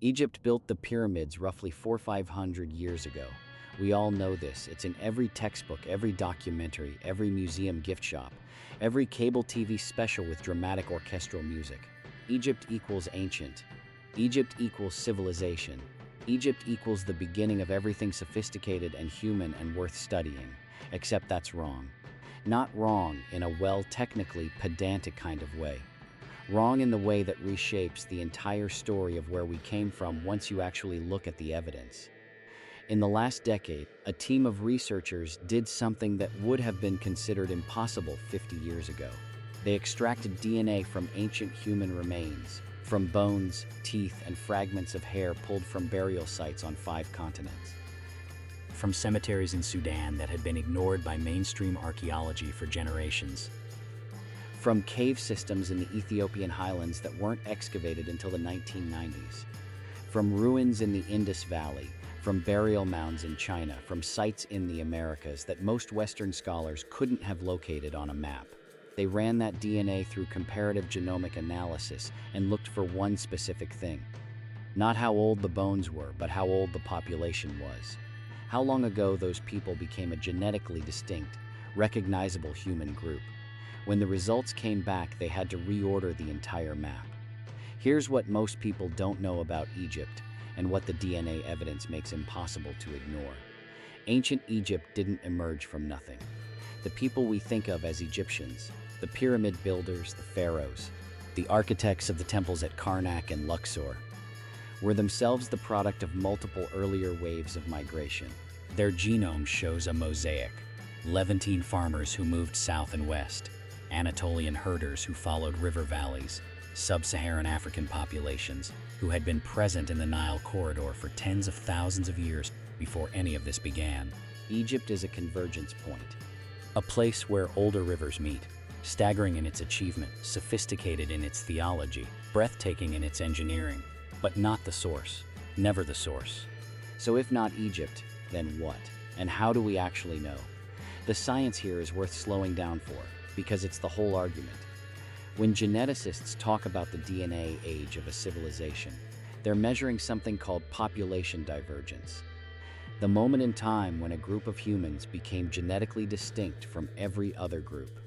Egypt built the pyramids roughly 400–500 years ago. We all know this. It's in every textbook, every documentary, every museum gift shop, every cable TV special with dramatic orchestral music. Egypt equals ancient. Egypt equals civilization. Egypt equals the beginning of everything sophisticated and human and worth studying. Except that's wrong. Not wrong in a technically pedantic kind of way. Wrong in the way that reshapes the entire story of where we came from once you actually look at the evidence. In the last decade, a team of researchers did something that would have been considered impossible 50 years ago. They extracted DNA from ancient human remains, from bones, teeth, and fragments of hair pulled from burial sites on 5 continents. From cemeteries in Sudan that had been ignored by mainstream archaeology for generations. From cave systems in the Ethiopian highlands that weren't excavated until the 1990s. From ruins in the Indus Valley, from burial mounds in China, from sites in the Americas that most Western scholars couldn't have located on a map. They ran that DNA through comparative genomic analysis and looked for one specific thing. Not how old the bones were, but how old the population was. How long ago those people became a genetically distinct, recognizable human group. When the results came back, they had to reorder the entire map. Here's what most people don't know about Egypt, and what the DNA evidence makes impossible to ignore. Ancient Egypt didn't emerge from nothing. The people we think of as Egyptians, the pyramid builders, the pharaohs, the architects of the temples at Karnak and Luxor, were themselves the product of multiple earlier waves of migration. Their genome shows a mosaic. Levantine farmers who moved south and west, Anatolian herders who followed river valleys, sub-Saharan African populations who had been present in the Nile corridor for tens of thousands of years before any of this began. Egypt is a convergence point. A place where older rivers meet, staggering in its achievement, sophisticated in its theology, breathtaking in its engineering, but not the source, never the source. So if not Egypt, then what? And how do we actually know? The science here is worth slowing down for, because it's the whole argument. When geneticists talk about the DNA age of a civilization, they're measuring something called population divergence. The moment in time when a group of humans became genetically distinct from every other group.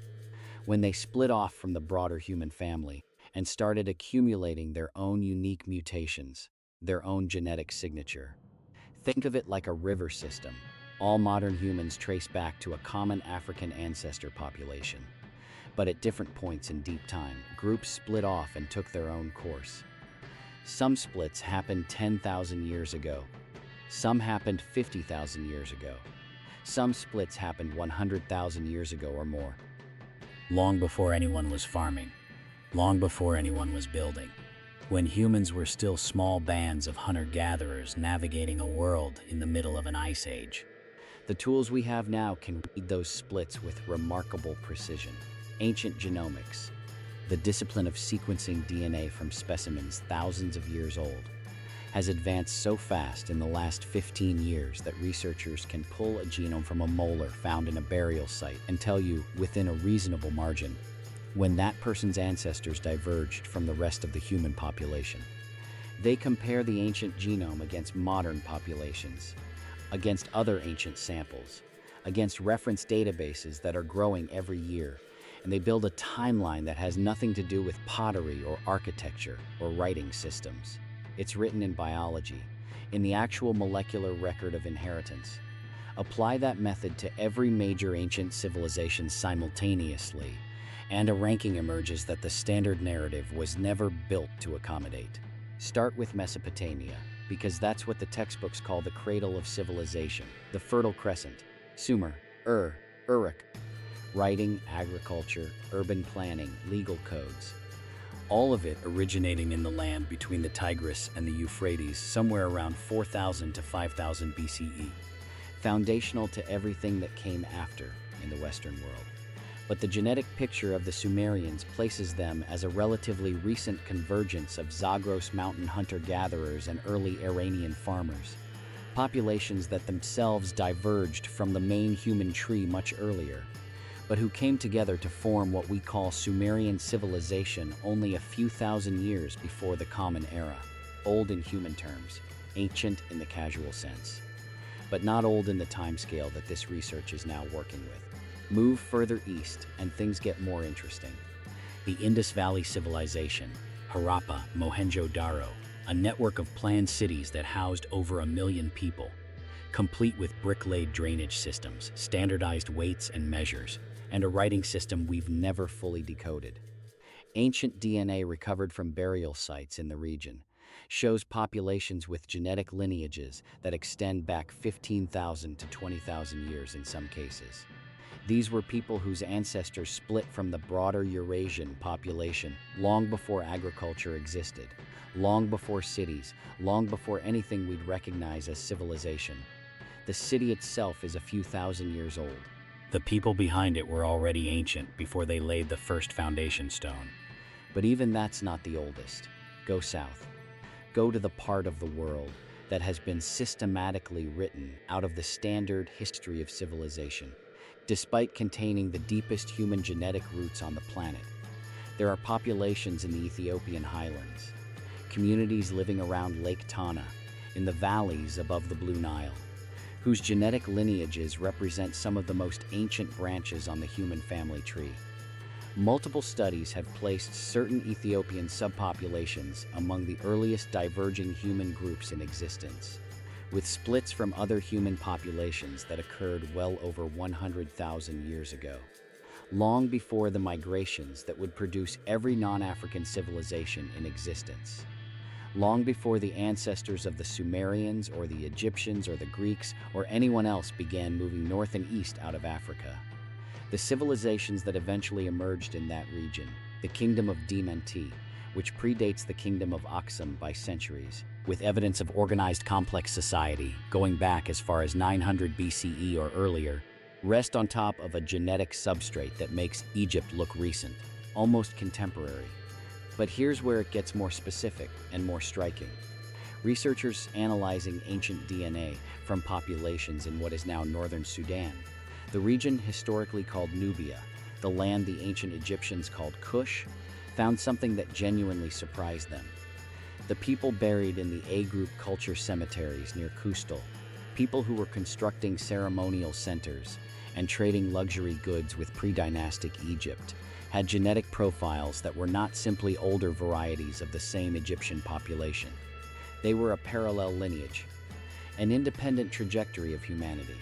When they split off from the broader human family and started accumulating their own unique mutations, their own genetic signature. Think of it like a river system. All modern humans trace back to a common African ancestor population. But at different points in deep time, groups split off and took their own course. Some splits happened 10,000 years ago. Some happened 50,000 years ago. Some splits happened 100,000 years ago or more. Long before anyone was farming, long before anyone was building, when humans were still small bands of hunter-gatherers navigating a world in the middle of an ice age. The tools we have now can read those splits with remarkable precision. Ancient genomics, the discipline of sequencing DNA from specimens thousands of years old, has advanced so fast in the last 15 years that researchers can pull a genome from a molar found in a burial site and tell you, within a reasonable margin, when that person's ancestors diverged from the rest of the human population. They compare the ancient genome against modern populations, against other ancient samples, against reference databases that are growing every year, and they build a timeline that has nothing to do with pottery or architecture or writing systems. It's written in biology, in the actual molecular record of inheritance. Apply that method to every major ancient civilization simultaneously, and a ranking emerges that the standard narrative was never built to accommodate. Start with Mesopotamia, because that's what the textbooks call the cradle of civilization, the Fertile Crescent, Sumer, Uruk. Writing, agriculture, urban planning, legal codes. All of it originating in the land between the Tigris and the Euphrates somewhere around 4000 to 5000 BCE. Foundational to everything that came after in the Western world. But the genetic picture of the Sumerians places them as a relatively recent convergence of Zagros mountain hunter-gatherers and early Iranian farmers. Populations that themselves diverged from the main human tree much earlier, but who came together to form what we call Sumerian civilization only a few thousand years before the Common Era. old in human terms, ancient in the casual sense, but not old in the timescale that this research is now working with. Move further east and things get more interesting. The Indus Valley Civilization, Harappa, Mohenjo-Daro, a network of planned cities that housed over 1 million people, complete with brick-laid drainage systems, standardized weights and measures, and a writing system we've never fully decoded. Ancient DNA recovered from burial sites in the region shows populations with genetic lineages that extend back 15,000 to 20,000 years in some cases. These were people whose ancestors split from the broader Eurasian population long before agriculture existed, long before cities, long before anything we'd recognize as civilization. The city itself is a few thousand years old. The people behind it were already ancient before they laid the first foundation stone. But even that's not the oldest. Go south. Go to the part of the world that has been systematically written out of the standard history of civilization, despite containing the deepest human genetic roots on the planet. There are populations in the Ethiopian highlands, communities living around Lake Tana, in the valleys above the Blue Nile, whose genetic lineages represent some of the most ancient branches on the human family tree. Multiple studies have placed certain Ethiopian subpopulations among the earliest diverging human groups in existence, with splits from other human populations that occurred well over 100,000 years ago, long before the migrations that would produce every non-African civilization in existence. Long before the ancestors of the Sumerians or the Egyptians or the Greeks or anyone else began moving north and east out of Africa. The civilizations that eventually emerged in that region, the Kingdom of Dementi, which predates the Kingdom of Aksum by centuries, with evidence of organized complex society going back as far as 900 BCE or earlier, rest on top of a genetic substrate that makes Egypt look recent, almost contemporary. But here's where it gets more specific and more striking. Researchers analyzing ancient DNA from populations in what is now northern Sudan, the region historically called Nubia, the land the ancient Egyptians called Kush, found something that genuinely surprised them. The people buried in the A-group culture cemeteries near Kustal, people who were constructing ceremonial centers and trading luxury goods with pre-dynastic Egypt, had genetic profiles that were not simply older varieties of the same Egyptian population. They were a parallel lineage, an independent trajectory of humanity,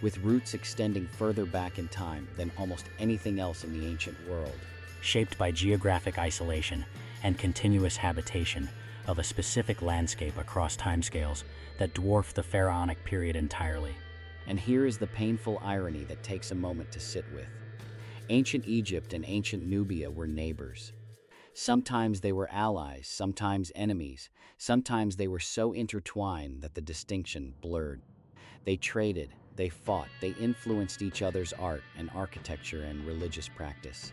with roots extending further back in time than almost anything else in the ancient world. Shaped by geographic isolation and continuous habitation of a specific landscape across timescales that dwarf the pharaonic period entirely. And here is the painful irony that takes a moment to sit with. Ancient Egypt and ancient Nubia were neighbors. Sometimes they were allies, sometimes enemies. Sometimes they were so intertwined that the distinction blurred. They traded, they fought, they influenced each other's art and architecture and religious practice.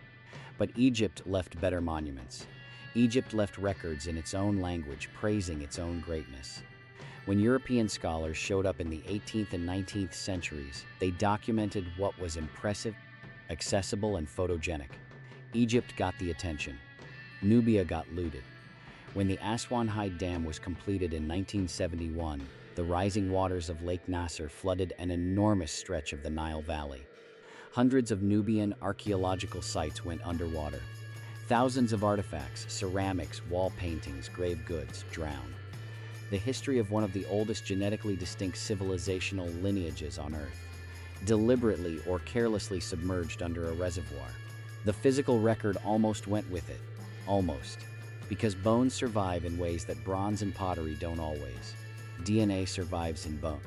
But Egypt left better monuments. Egypt left records in its own language praising its own greatness. When European scholars showed up in the 18th and 19th centuries, they documented what was impressive, accessible, and photogenic. Egypt got the attention. Nubia got looted. When the Aswan High Dam was completed in 1971, the rising waters of Lake Nasser flooded an enormous stretch of the Nile Valley. Hundreds of Nubian archaeological sites went underwater. Thousands of artifacts, ceramics, wall paintings, grave goods drowned. The history of one of the oldest genetically distinct civilizational lineages on Earth, deliberately or carelessly submerged under a reservoir. The physical record almost went with it. Almost. Because bones survive in ways that bronze and pottery don't always. DNA survives in bone.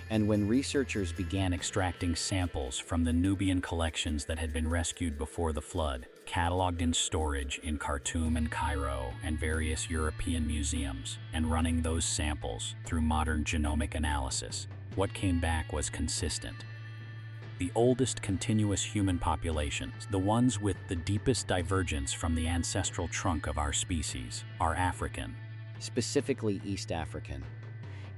And when researchers began extracting samples from the Nubian collections that had been rescued before the flood, cataloged in storage in Khartoum and Cairo and various European museums, and running those samples through modern genomic analysis, what came back was consistent. The oldest continuous human populations, the ones with the deepest divergence from the ancestral trunk of our species, are African. Specifically East African.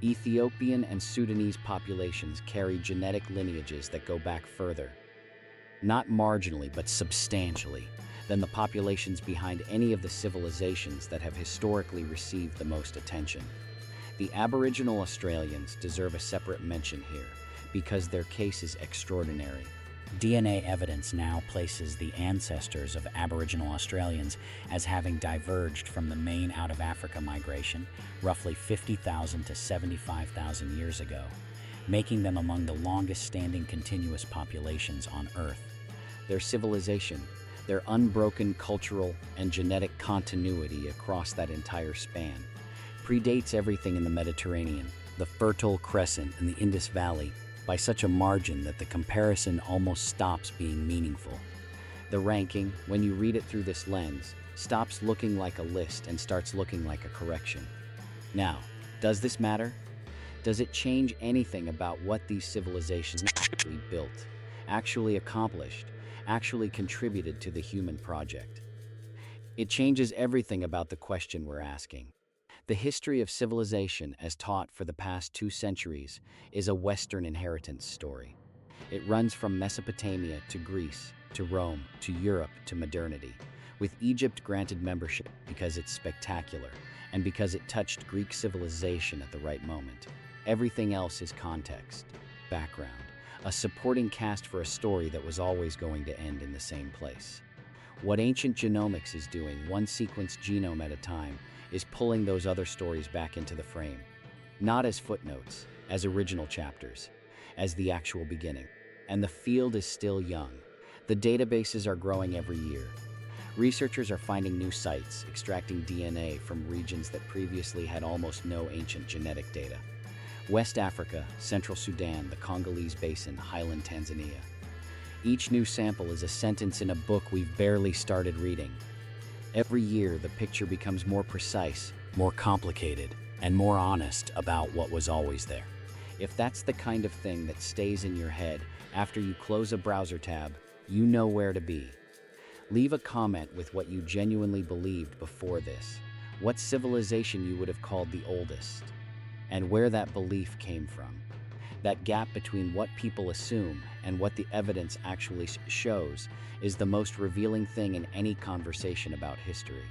Ethiopian and Sudanese populations carry genetic lineages that go back further. Not marginally, but substantially. than the populations behind any of the civilizations that have historically received the most attention. The Aboriginal Australians deserve a separate mention here, because their case is extraordinary. DNA evidence now places the ancestors of Aboriginal Australians as having diverged from the main out-of-Africa migration roughly 50,000 to 75,000 years ago, making them among the longest-standing continuous populations on Earth. Their civilization, their unbroken cultural and genetic continuity across that entire span, predates everything in the Mediterranean, the Fertile Crescent, and the Indus Valley by such a margin that the comparison almost stops being meaningful. The ranking, when you read it through this lens, stops looking like a list and starts looking like a correction. Now, does this matter? Does it change anything about what these civilizations actually built, actually accomplished, actually contributed to the human project? It changes everything about the question we're asking. The history of civilization, as taught for the past 2 centuries, is a Western inheritance story. It runs from Mesopotamia to Greece, to Rome, to Europe, to modernity, with Egypt granted membership because it's spectacular, and because it touched Greek civilization at the right moment. Everything else is context, background, a supporting cast for a story that was always going to end in the same place. What ancient genomics is doing, one sequenced genome at a time, is pulling those other stories back into the frame. Not as footnotes, as original chapters, as the actual beginning. And the field is still young. The databases are growing every year. Researchers are finding new sites, extracting DNA from regions that previously had almost no ancient genetic data. West Africa, Central Sudan, the Congolese Basin, Highland Tanzania. Each new sample is a sentence in a book we've barely started reading. Every year, the picture becomes more precise, more complicated, and more honest about what was always there. If that's the kind of thing that stays in your head after you close a browser tab, you know where to be. Leave a comment with what you genuinely believed before this, what civilization you would have called the oldest, and where that belief came from. That gap between what people assume and what the evidence actually shows is the most revealing thing in any conversation about history.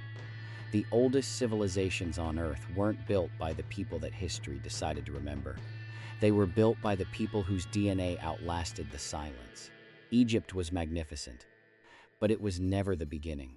The oldest civilizations on Earth weren't built by the people that history decided to remember. They were built by the people whose DNA outlasted the silence. Egypt was magnificent, but it was never the beginning.